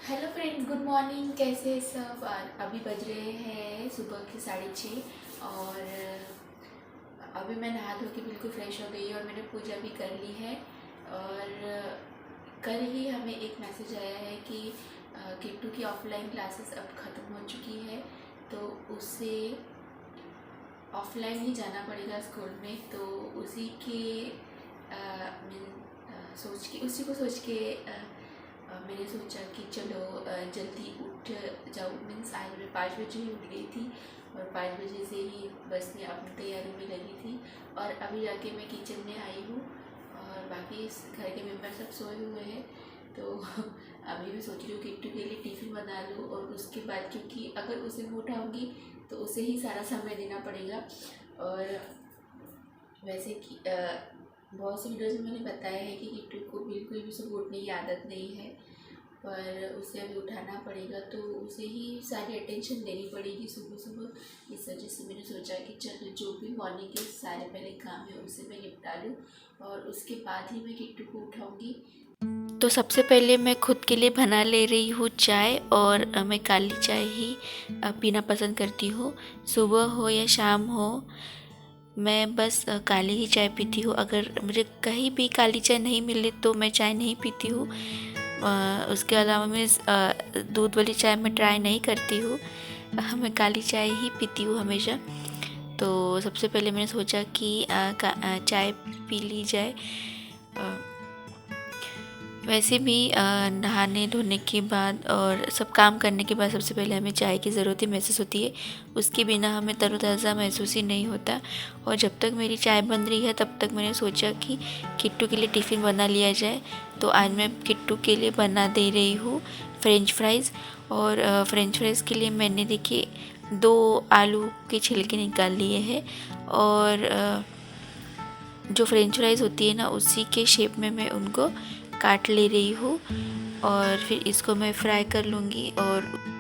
Hello friends, good morning. कैसे हैं सब? अभी बज रहे हैं सुबह के 6:30 और अभी मैं नहा धो के बिल्कुल फ्रेश हो गई और मैंने पूजा भी कर ली है। और कल ही हमें एक मैसेज आया है कि किट्टू की ऑफलाइन क्लासेस अब ख़त्म हो चुकी है, तो उसे ऑफलाइन ही जाना पड़ेगा स्कूल में। तो उसी के उसी को सोच के मैंने सोचा कि चलो जल्दी उठ जाऊँ। मीन्स आज मैं 5 बजे ही उठ गई थी और 5 बजे से ही बस में अपनी तैयारी में लगी थी। और अभी जाके मैं किचन में आई हूँ और बाकी घर के मेम्बर सब सोए हुए हैं। तो अभी मैं सोच रही हूँ किट्टू के लिए टिफ़िन बना लूँ और उसके बाद, क्योंकि अगर उसे मैं उठाऊँगी तो उसे ही सारा समय देना पड़ेगा। और वैसे कि बहुत सी वीडियोज़ में मैंने बताया है कि किट्टू को बिल्कुल भी सुबह उठने की आदत नहीं है, पर उसे अभी उठाना पड़ेगा तो उसे ही सारी अटेंशन देनी पड़ेगी सुबह सुबह। इस वजह से मैंने सोचा कि चलो जो भी मॉर्निंग के सारे पहले काम है उसे मैं निपटा लूँ और उसके बाद ही मैं किट्टू को उठाऊँगी। तो सबसे पहले मैं खुद के लिए बना ले रही हूँ चाय, और मैं काली चाय ही पीना पसंद करती हूँ। सुबह हो या शाम हो, मैं बस काली ही चाय पीती हूँ। अगर मुझे कहीं भी काली चाय नहीं मिले तो मैं चाय नहीं पीती हूँ। उसके अलावा मैं दूध वाली चाय मैं ट्राई नहीं करती हूँ। मैं काली चाय ही पीती हूँ हमेशा। तो सबसे पहले मैंने सोचा कि चाय पी ली जाए। वैसे भी नहाने धोने के बाद और सब काम करने के बाद सबसे पहले हमें चाय की ज़रूरत ही महसूस होती है। उसके बिना हमें तरोताज़ा महसूस ही नहीं होता। और जब तक मेरी चाय बन रही है तब तक मैंने सोचा कि किट्टू के लिए टिफ़िन बना लिया जाए। तो आज मैं किट्टू के लिए बना दे रही हूँ फ्रेंच फ्राइज़। और फ्रेंच फ्राइज़ के लिए मैंने देखिए 2 आलू के छिलके निकाल लिए हैं और जो फ्रेंच फ्राइज़ होती है ना, उसी के शेप में मैं उनको काट ले रही हूँ और फिर इसको मैं फ्राई कर लूँगी। और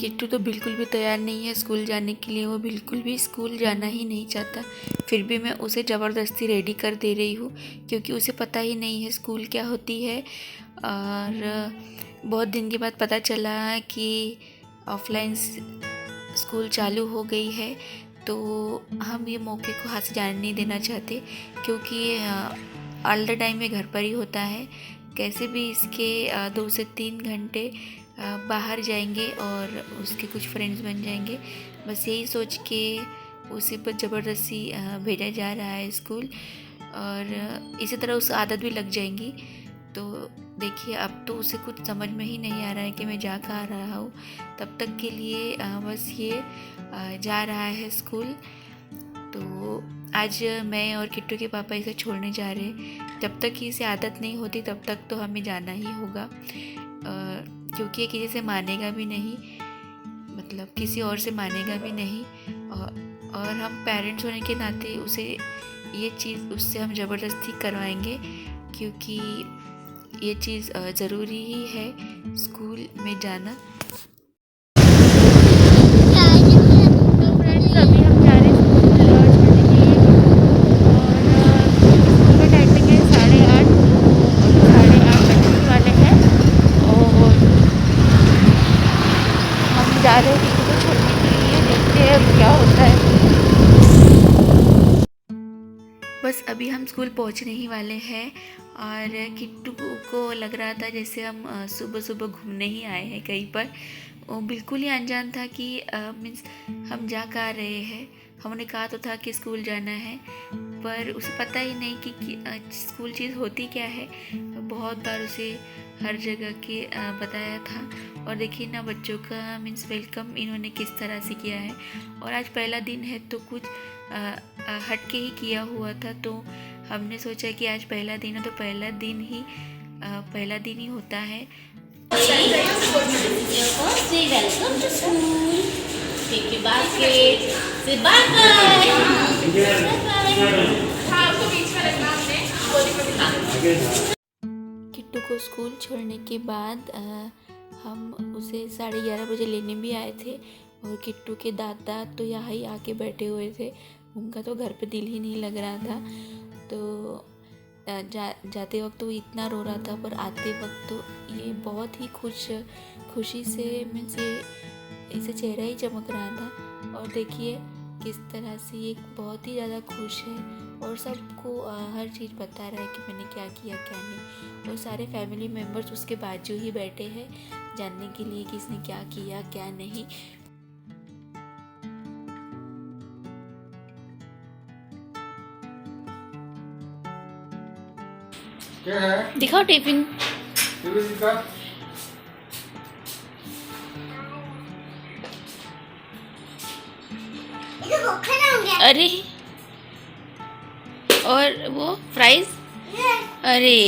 किट्टू तो बिल्कुल भी तैयार नहीं है स्कूल जाने के लिए। वो बिल्कुल भी स्कूल जाना ही नहीं चाहता। फिर भी मैं उसे ज़बरदस्ती रेडी कर दे रही हूँ, क्योंकि उसे पता ही नहीं है स्कूल क्या होती है। और बहुत दिन के बाद पता चला कि ऑफलाइन स्कूल चालू हो गई है। तो हम ये मौके को हाथ से जाने नहीं देना चाहते, क्योंकि ऑल द टाइम ये घर पर ही होता है। कैसे भी इसके 2 से 3 घंटे बाहर जाएंगे और उसके कुछ फ्रेंड्स बन जाएंगे। बस यही सोच के उसे पर ज़बरदस्ती भेजा जा रहा है स्कूल, और इसी तरह उस आदत भी लग जाएंगी। तो देखिए, अब तो उसे कुछ समझ में ही नहीं आ रहा है कि मैं जा कहाँ रहा हूँ। तब तक के लिए बस ये जा रहा है स्कूल। तो आज मैं और किट्टू के पापा इसे छोड़ने जा रहे हैं। जब तक कि इसे आदत नहीं होती तब तक तो हमें जाना ही होगा, क्योंकि ये किसी से मानेगा भी नहीं, मतलब किसी और से मानेगा भी नहीं। और हम पेरेंट्स होने के नाते उसे ये चीज़ उससे हम ज़बरदस्ती करवाएंगे, क्योंकि ये चीज़ ज़रूरी ही है स्कूल में जाना। तो फ्रेंड्स, अभी हम जा रहे हैं स्कूल छोड़ने के लिए। और स्कूल का टाइमिंग है 8:30, तो 8:30 बजने ही वाले हैं। और हम जा रहे हैं किसी को छोड़ने के लिए। देखते हैं अब क्या होता है। बस अभी हम स्कूल पहुंचने ही वाले हैं और किट्टू को लग रहा था जैसे हम सुबह सुबह घूमने ही आए हैं कहीं पर। वो बिल्कुल ही अनजान था कि मीन्स हम जा कर रहे हैं। हमने कहा तो था कि स्कूल जाना है, पर उसे पता ही नहीं कि स्कूल चीज़ होती क्या है। बहुत बार उसे हर जगह के बताया था। और देखिए ना, बच्चों का मीन्स वेलकम इन्होंने किस तरह से किया है। और आज पहला दिन है तो कुछ हट के ही किया हुआ था। तो हमने सोचा कि आज पहला दिन है तो पहला दिन ही होता है। Say welcome to school. के बास्केट से बाय बाय। किट्टू को स्कूल छोड़ने के बाद हम उसे 11:30 बजे लेने भी आए थे और किट्टू के दादा तो यहाँ ही आके बैठे हुए थे। उनका तो घर पे दिल ही नहीं लग रहा था। तो जाते वक्त तो इतना रो रहा था, पर आते वक्त तो ये बहुत ही खुशी से मीन्स ये इसे चेहरा ही चमक रहा था। और देखिए किस तरह से ये बहुत ही ज़्यादा खुश है और सबको हर चीज़ बता रहा है कि मैंने क्या किया क्या नहीं। और सारे फैमिली मेम्बर्स उसके बाजू ही बैठे हैं जानने के लिए कि इसने क्या किया क्या नहीं। क्या है? दिखाओ टिफिन। दिखा। अरे और वो फ्राइज, अरे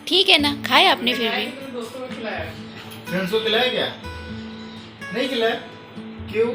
ठीक है ना, खाए आपने फिर भी। फ्रेंड्स को खिलाया क्या? नहीं खिलाया? क्यों?